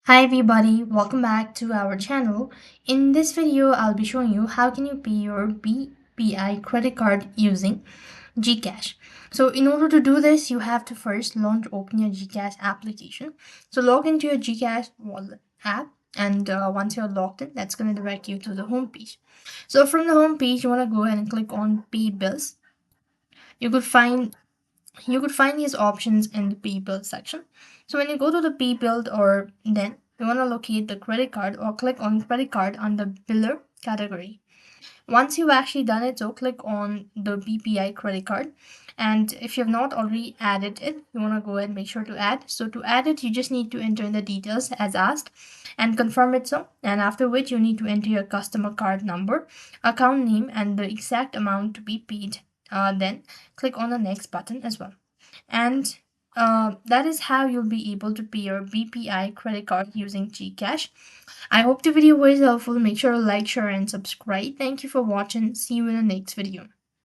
Hi everybody, welcome back to our channel. In this video, I'll be showing you how can you pay your BPI credit card using GCash. So in order to do this, you have to first open your GCash application. So log into your GCash wallet app, and once you're logged in, that's going to direct you to the home page. So from the home page, you want to go ahead and click on Pay Bills. You could find you could find these options in the pay bill section. So when you go to the pay bill, or then you want to locate the credit card or click on credit card under biller category. Once you've actually done it, so click on the BPI credit card. And if you have not already added it, you want to go ahead and make sure to add. So to add it, you just need to enter in the details as asked and confirm it so. And after which you need to enter your customer card number, account name, and the exact amount to be paid. Then click on the next button as well. And that is how you'll be able to pay your BPI credit card using GCash. I hope the video was helpful. Make sure to like, share, and subscribe. Thank you for watching. See you in the next video.